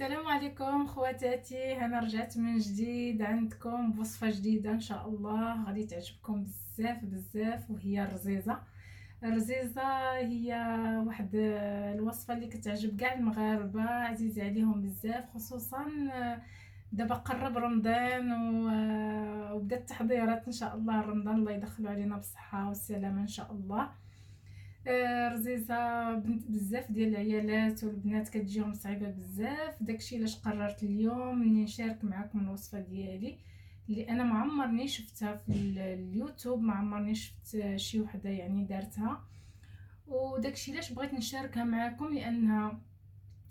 السلام عليكم خواتاتي، انا رجعت من جديد عندكم بوصفه جديده ان شاء الله غادي تعجبكم بزاف بزاف، وهي الرزيزه هي واحد الوصفه اللي كتعجب كاع المغاربه، عزيزه عليهم بزاف، خصوصا دابا قرب رمضان وبدات التحضيرات ان شاء الله. رمضان الله يدخلوا علينا بالصحه والسلامه ان شاء الله. رزيزه بنت بزاف ديال العيالات والبنات كتجيهم صعيبه بزاف، داكشي علاش قررت اليوم اني نشارك معكم الوصفه ديالي اللي انا ما عمرني شفتها في اليوتيوب، ما عمرني شفت شي وحده يعني دارتها، وداكشي علاش بغيت نشاركها معكم لانها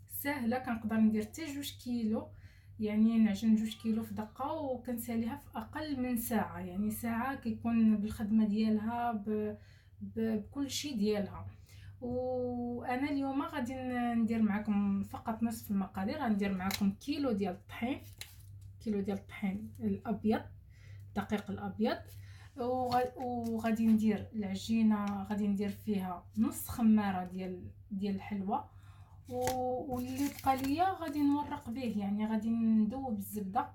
سهله. كنقدر ندير حتى 2 كيلو، يعني نعجن 2 كيلو في دقه وكنساليها في اقل من ساعه، يعني ساعه كيكون بالخدمه ديالها بكل شيء ديالها. وانا اليوم غادي ندير معكم فقط نصف المقادير، غندير معكم كيلو ديال الطحين، كيلو ديال الطحين الابيض، الدقيق الابيض، وغادي ندير العجينه، غادي ندير فيها نص خماره ديال الحلوى، واللي بقى ليا غادي نورق به، يعني غادي ندوب الزبده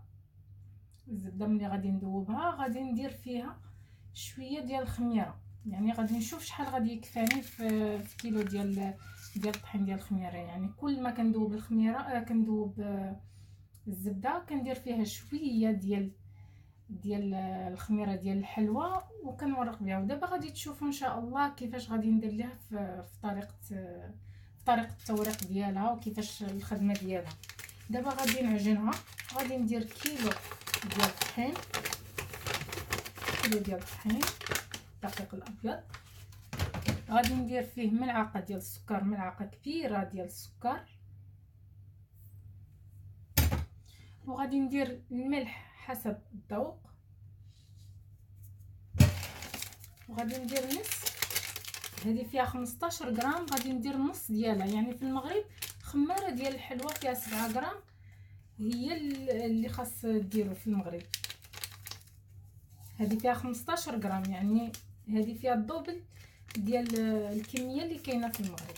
ملي غادي ندوبها غادي ندير فيها شويه ديال الخميره، يعني غادي نشوف شحال غادي يكفاني في كيلو ديال الطحين ديال الخميره. يعني كل ما كندوب الخميره كندوب الزبده كندير فيها شويه ديال الخميره ديال الحلوى وكنورق بها. ودابا غادي تشوفوا ان شاء الله كيفاش غادي ندير ليها في طريقه التوريق ديالها وكيفاش الخدمه ديالها. دابا غادي نعجنها، غادي ندير كيلو ديال الطحين، كيلو ديال الطحين الدقيق الابيض، غادي ندير فيه ملعقه ديال السكر، ملعقه كبيره ديال السكر، وغادي ندير الملح حسب الذوق، وغادي ندير نص، هذه فيها 15 غرام، غادي ندير نص ديالها. يعني في المغرب خماره ديال الحلوى فيها 7 غرام، هي اللي خاص ديرو في المغرب. هذه فيها 15 غرام، يعني هذه فيها الدوبل ديال الكميه اللي كاينه في المغرب.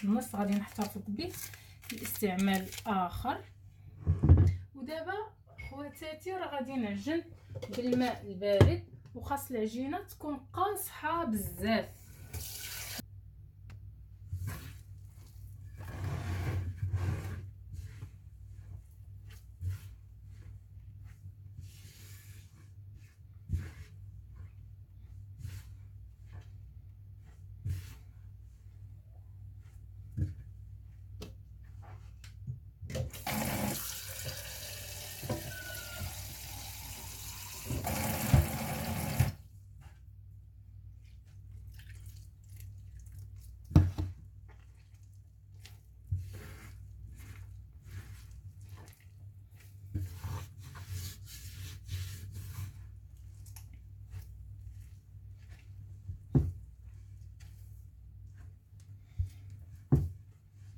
النص غادي نحتفظ به لاستعمال اخر. ودابا خواتاتي راه غادي نعجن بالماء البارد، وخاص العجينه تكون قاصحه بزاف.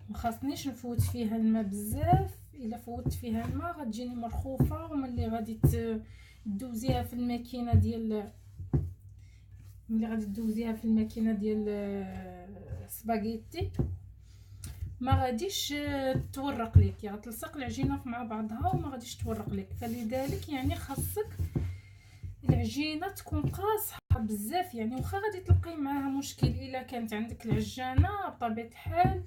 مخاصنيش نفوت فيها الماء بزاف، الا فوتت فيها الماء غتجيني مرخوفه، وملي غادي تدوزيها في الماكينه ديال سباغيتي ما غاديش تورق لك، يعني تلصق العجينه مع بعضها وما غاديش تورق لك. فلذلك يعني خاصك العجينه تكون قاصحه بزاف، يعني واخا غادي تلقاي معاها مشكل الا كانت عندك العجانه بطبيعه الحال.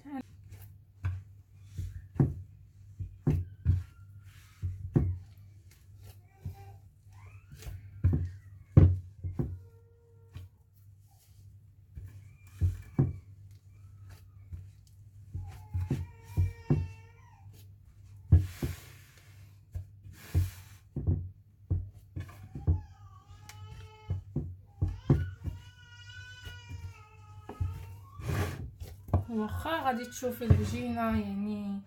واخا غادي تشوفي العجينه يعني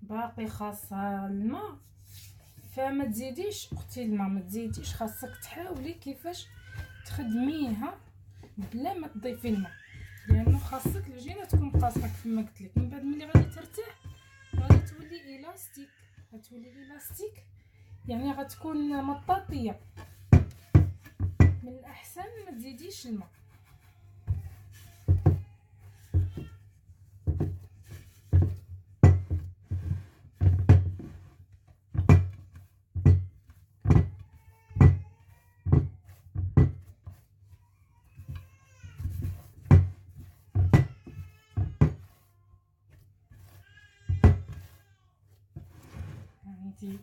باقي خاصها الماء، فما تزيديش اختي الماء، ما تزيديش، خاصك تحاولي كيفاش تخدميها بلا ما تضيفي الماء، لانه خاصك العجينه تكون قاصحه كما قلت لك. من بعد ملي غادي ترتاح غادي تولي الاستيك، يعني غتكون مطاطيه. من الاحسن ما تزيديش الماء. اختي.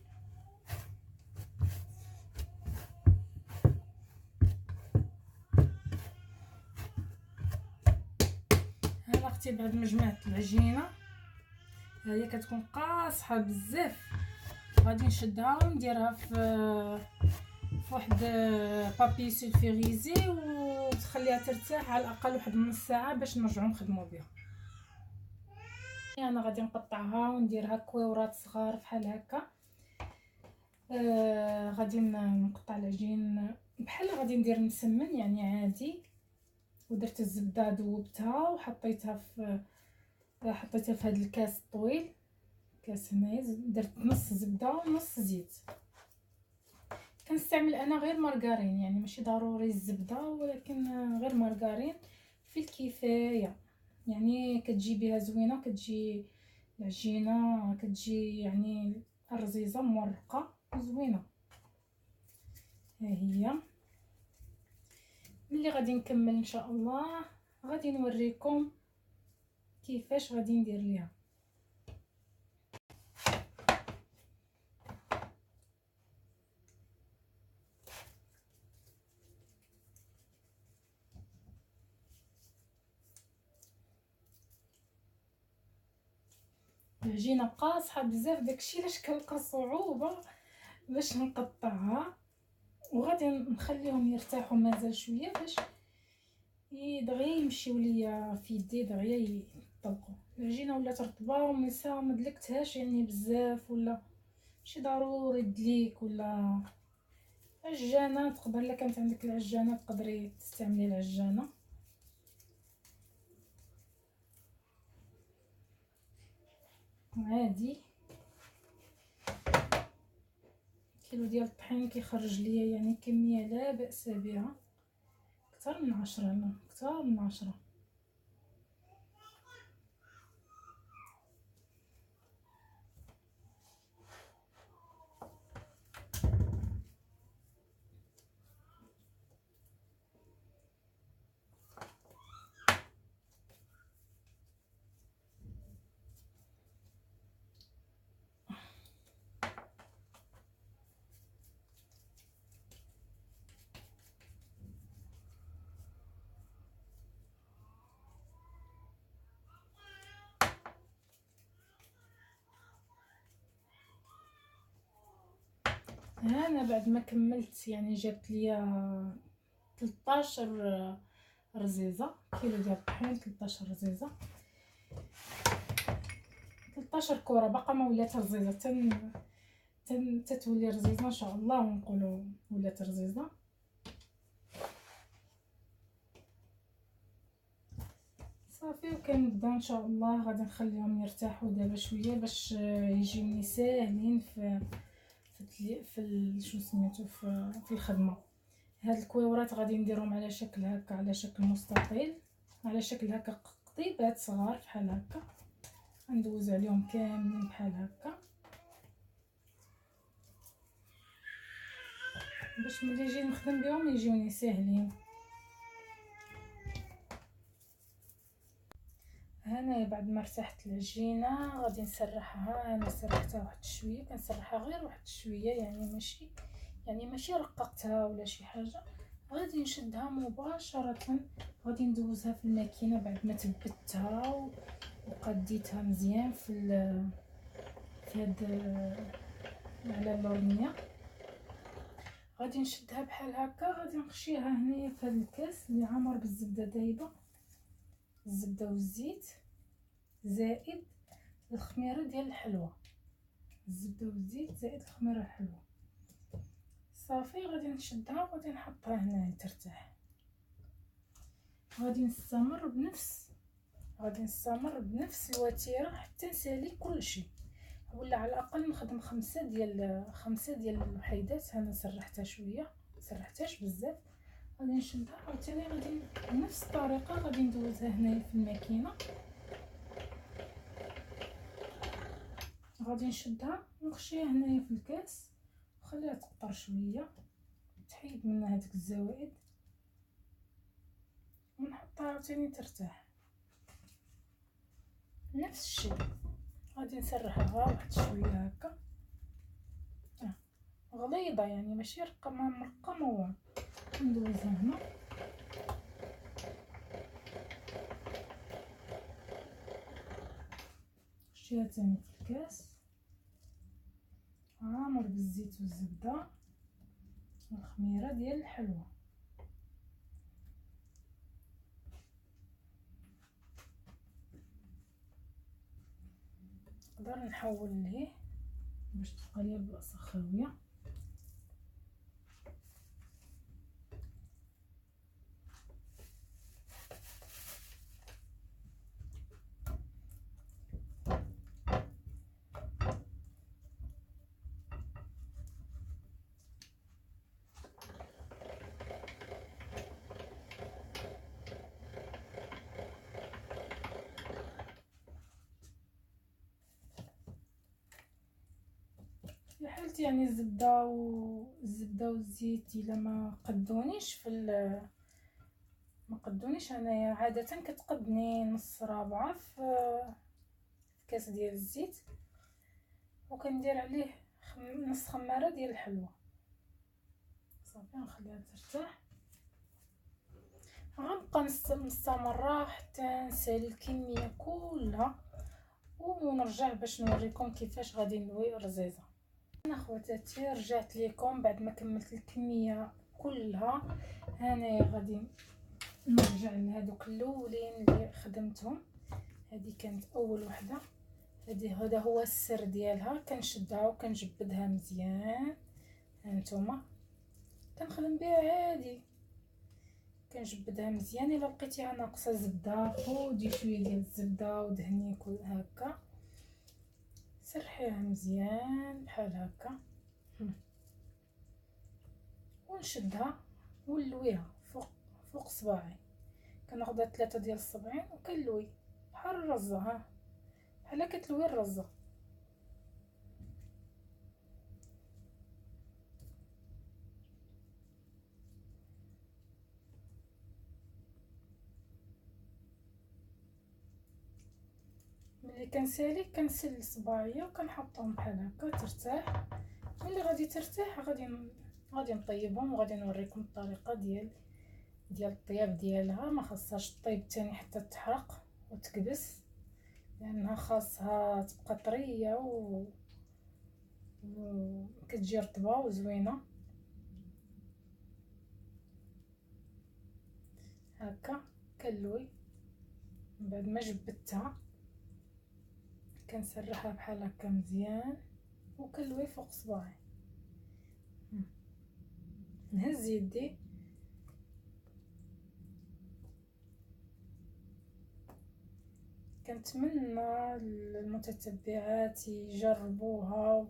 هنا اختي بعد ما جمعت العجينه، هي كتكون قاصحه بزاف، غادي نشدها ونديرها في واحد بابي سولفيريزي وتخليها ترتاح على الاقل واحد نص ساعه باش نرجعوا نخدموا بها. انا غادي نقطعها ونديرها كويورات صغار بحال هكا. غادي نقطع العجين بحال غادي ندير مسمن يعني عادي، ودرت الزبده ذوبتها وحطيتها في هذا الكاس الطويل، كاس هنايا درت نص زبده ونص زيت. كنستعمل انا غير مارغرين، يعني ماشي ضروري الزبده ولكن غير مارغرين في الكفايه، يعني كتجي بها زوينه، كتجي العجينه كتجي يعني الرزيزه مورقه زوينه. ها هي ملي غادي نكمل ان شاء الله غادي نوريكم كيفاش غادي ندير ليها. العجينه قاصحه بزاف، داكشي علاش كنلقى صعوبه باش نقطعها، وغادي نخليهم يرتاحوا مازال شويه باش دغيا يمشيو ليا في يدي، دغيا يطلقوا. العجينه ولات رطبه وملسه ما دلكتهاش يعني بزاف، ولا ماشي ضروري دليك ولا عجانه. تقدر الا كانت عندك العجانه تقدري تستعملي العجانه. عادي كيلو ديال الطحين كيخرج ليا يعني كميه لا باس بها، اكثر من 10، لا اكثر من 10. انا بعد ما كملت يعني جابت ليا 13 رزيزه، كيلو ديال الطحين 13 رزيزه، 13 كره، باقا ما ولات رزيزه تتولي رزيزه ان شاء الله ونقولوا ولات رزيزه. صافي وكنبدا ان شاء الله غادي نخليهم يرتاحوا دابا شويه باش يجيوني ساهلين في شنو سميتو في الخدمه. هاد الكويورات غادي نديرهم على شكل هكا، على شكل مستطيل، على شكل هكا قطيبات صغار بحال هكا، ندوز عليهم كاملين بحال هكا باش ملي نجي نخدم بهم يجيوني ساهلين. هنا بعد ما ارتاحت العجينه غادي نسرحها. انا سرحتها واحد شويه، كنسرحها غير واحد شويه يعني ماشي رققتها ولا شي حاجه. غادي نشدها مباشره، غادي ندوزها في الماكينه بعد ما تبتها وقديتها مزيان في هاد على اللورنيه. غادي نشدها بحال هكا، غادي نخشيها هنايا في هاد الكاس اللي عامر بالزبده دايبه، الزبده والزيت زائد الخميره ديال الحلوى، الزبده والزيت زائد الخميره الحلوى. صافي غادي نشدها وغادي نحطها هنا ترتاح. غادي نستمر بنفس الوتيره حتى نسالي كلشي، ولا على الاقل نخدم 5 ديال الوحيدات. انا سرحتها شويه، سرحتهاش بزاف. غادي نشدها عاوتاني، غادي بنفس الطريقه غادي ندوزها هنايا في الماكينه. غادي نشدها ونخشيها هنايا في الكاس وخليها تقطر شويه، تحيد منها هذيك الزوائد ونحطها عاوتاني ترتاح. نفس الشيء غادي نسرحها واحد شويه هكا غليظه يعني ماشي رقمه مرقمه. ندوزها هنا. شتيها تاني في الكاس عامر بالزيت والزبده والخميره ديال الحلوه. نقدر نحول ليه باش تبقى ليا البلاصه خاويه. في حالتي يعني الزبده والزيت الا ما قدونيش ما قدونيش انايا عاده كتقدني نص رابعه في كاس ديال الزيت، وكندير عليه نص خماره ديال الحلوه. صافي نخليها ترتاح. غنبقى مستمره حتى نسالي الكميه كلها ونرجع باش نوريكم كيفاش غادي ندوي الرزيزه. انا خواتاتي رجعت لكم بعد ما كملت الكميه كلها. انا غادي نرجع لهذوك الاولين اللي خدمتهم. هذه كانت اول وحده. هذا هو السر ديالها. كنشدها وكنجبدها مزيان. هانتوما كنخدم بها عادي، كنجبدها مزيان. الا لقيتيها ناقصه زبده خدي شويه ديال الزبده ودهني هكا، سرحيها مزيان بحال هكا ونشدها ونلويها فوق صباعي. كناخدها 3 ديال الصبعين وكنلوي بحال الرزه. ها بحال كتلوي الرزه. ملي كنسالي كنسل صباعيه وكنحطهم بحال هكا ترتاح. ملي غادي ترتاح غادي نطيبهم وغادي نوريكم الطريقه ديال الطياب ديالها. ما خاصهاش طيب تاني حتى تحرق وتكبس، لانها خاصها تبقى طريه وكتجي رطبه وزوينه هكا. كنلوي من بعد ما جبدتها كنسرحها بحال هكا مزيان وكنلوي فوق صباعي. نهز يدي كنتمنى المتتبعات يجربوها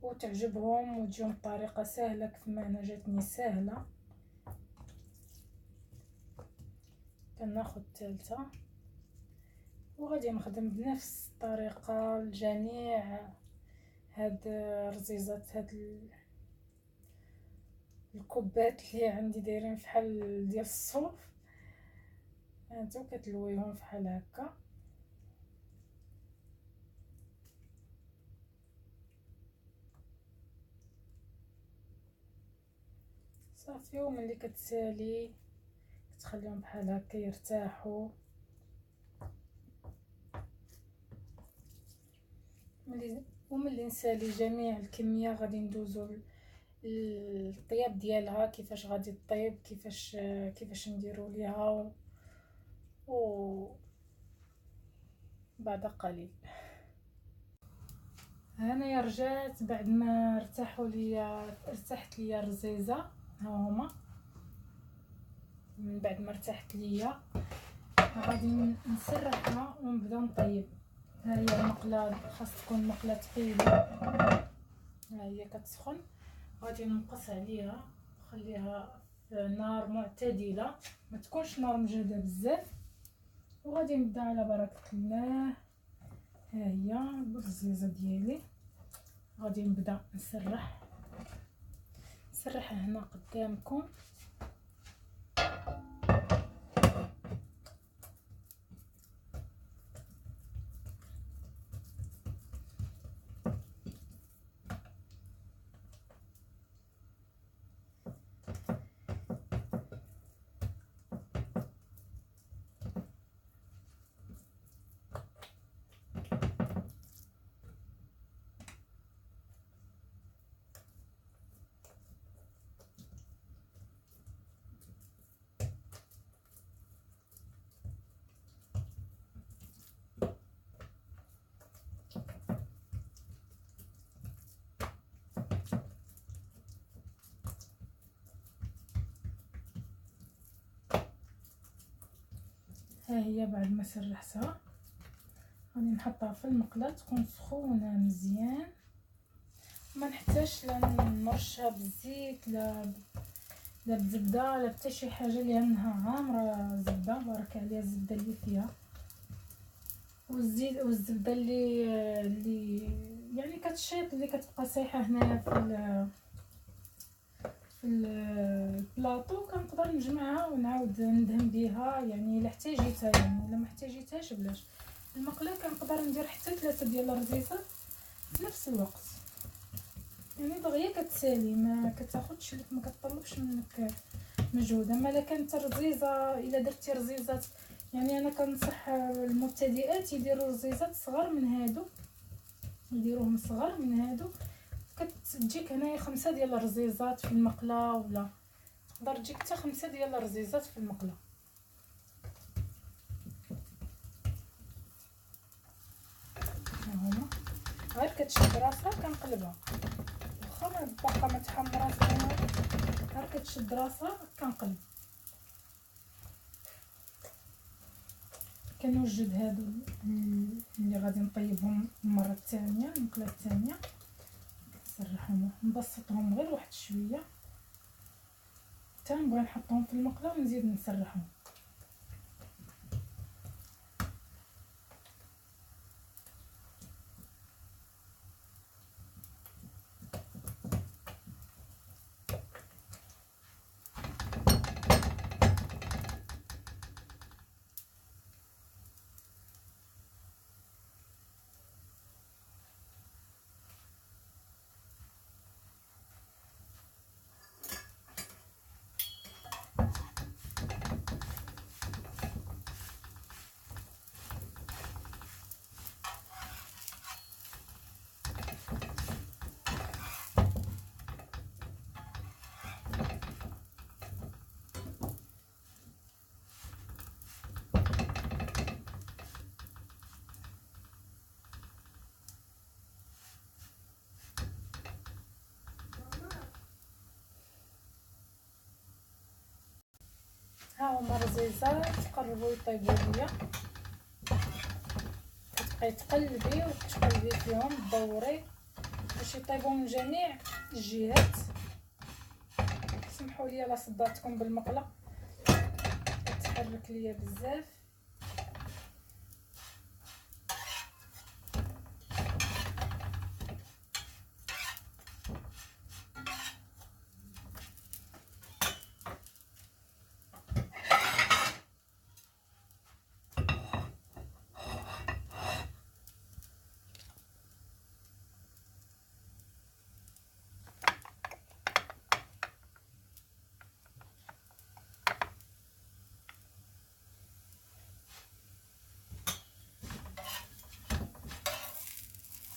وتعجبهم وتجيهم بطريقه سهله كما انا جاتني سهله. كناخذ الثالثه وغادي نخدم بنفس الطريقه لجميع هاد رزيزات هاد الكوبات اللي عندي دايرين فحال ديال الصوف. هانتو كتلويهم فحال هكا. صافي وملي كتسالي كتخليهم بحال هكا يرتاحوا. وملي نسالي جميع الكميه غادي ندوزو الطياب ديالها. كيفاش غادي طيب كيفاش نديرو ليها و بعد قليل. هنايا رجعت بعد ما ارتاحت ليا الرزيزه. ها هما من بعد ما ارتاحت ليا غادي نسرحها ونبدا نطيب. ها هي المقله، خاص تكون مقله ثقيله. ها هي كتسخن. غادي ننقص عليها نخليها في نار معتدله، ما تكونش نار مجهده بزاف. وغادي نبدا على بركه الله. ها هي الرزيزه ديالي غادي نبدا نسرحها هنا قدامكم. ها هي بعد ما سرحتها غادي نحطها في المقله تكون سخونه مزيان، ما نحتاجش لا نرشها بالزيت لا بزبده لا حتى شي حاجه لانها عامره زبده بارك عليها الزبده اللي فيها والزيت والزبده اللي يعني كتشيط اللي كتبقى سايحه هنايا في البلاطو كنقدر نجمعها ونعاود ندهن بها يعني الا احتاجيتها، يعني الا ما احتاجيتهاش بلاش. المقله كنقدر ندير حتى 3 ديال الرزيزات في نفس الوقت، يعني دغيا كتسالي ما كتاخذش لك ما كتطلبش منك مجهود. اما الا كانت الرزيزه الا درتي رزيزات يعني انا كنصح المبتدئات يديروا رزيزات صغار من هادو، يديروهم صغار من هادو كتجيك هنايا 5 ديال الرزيزات في المقله، ولا تقدر تجيك حتى 5 ديال الرزيزات في المقله. ها هما غير كتشد راسها كنقلبها واخا باقا ما تحمراش، غير كتشد راسها كنقلب. كنوجد هادو اللي غادي نطيبهم المره الثانيه، المقله الثانيه نسرحهم نبسطهم غير واحد شويه حتى نبغي نحطهم في المقله ونزيد نسرحهم. ها هما الرزيزات قربوا يطيبوا ليا، كتبقاي تقلبي وتقلبي فيهم تدوري باش يطيبوا من جميع الجهات. سمحوا لي لا صدعتكم بالمقله كتحرك ليا بزاف.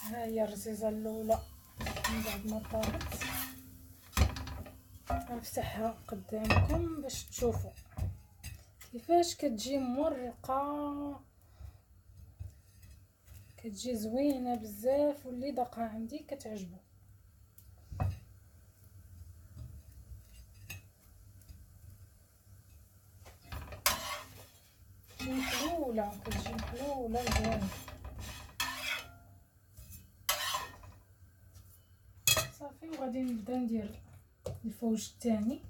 ها هي الرزيزه الاولى من بعد ما طابت، غنفتحها قدامكم باش تشوفوا كيفاش كتجي مرقه، كتجي زوينه بزاف واللي داقها عندي كتعجبو. محلوله كتجي محلوله زوينه. صافي وغادي نبدا ندير الفوج الثاني.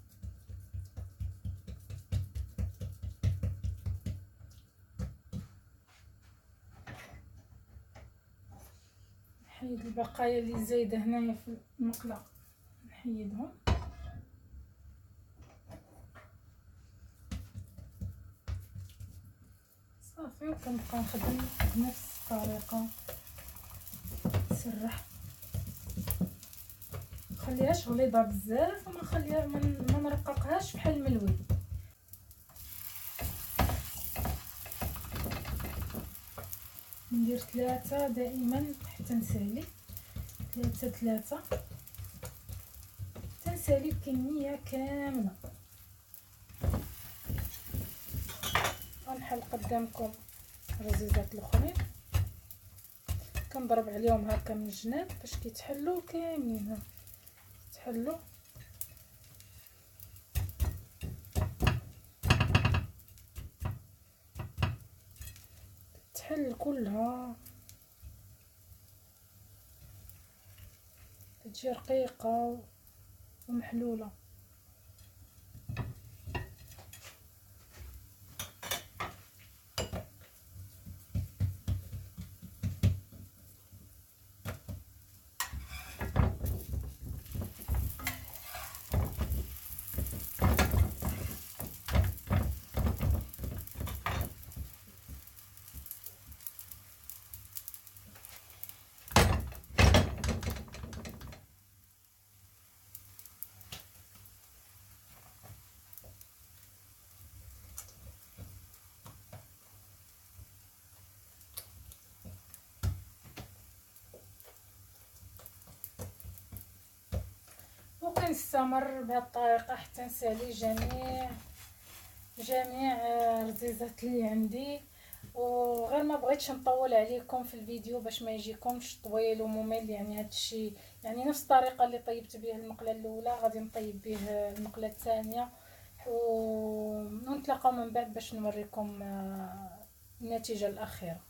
نحيد البقايا اللي زايده هنايا في المقله نحيدهم. صافي وكنبقى نخدم بنفس الطريقه نسرح، مخليهاش غليظه بزاف وما نخليها ما نرققهاش بحال الملوي. ندير 3 دائما حتى نسالي 3 تنسالي الكميه كامله. غنحل قدامكم الرزيزات الاخرين كنضرب عليهم هكا من الجناب باش كيتحلوا كاملين يتحلوا. تحل كلها، تجي رقيقة ومحلولة. وكنستمر بهذه الطريقة حتى نسالي جميع الرزيزات اللي عندي. وغير ما بغيتش نطول عليكم في الفيديو باش ما يجيكمش طويل وممل، يعني هذا الشيء يعني نفس الطريقه اللي طيبت بها المقله الاولى غادي نطيب به المقله الثانيه، ونتلاقاو من بعد باش نوريكم النتيجه الاخيره.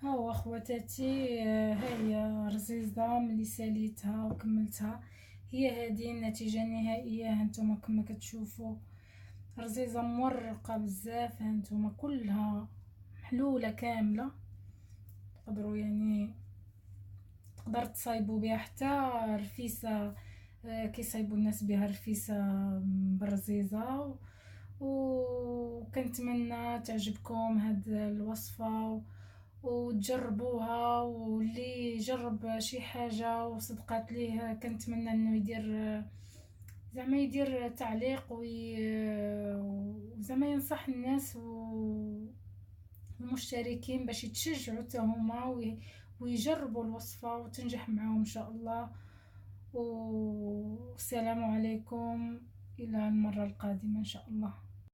ها هو اخواتاتي، ها هي رزيزه ملي ساليتها وكملتها، هي هذه النتيجه النهائيه. هانتوما كما كتشوفوا رزيزه مورقه بزاف، هانتوما كلها محلوله كامله. تقدروا يعني تقدر تصايبوا بها حتى رفيسه، كيصايبوا الناس بها رفيسه بالرزيزه. وكنتمنى تعجبكم هاد الوصفه وتجربوها، واللي يجرب شي حاجه وصدقات ليه كنتمنى انه يدير زعما يدير تعليق وزعما ينصح الناس والمشتركين باش يتشجعوا حتى هما ويجربوا الوصفه وتنجح معاهم ان شاء الله. والسلام عليكم، الى المره القادمه ان شاء الله.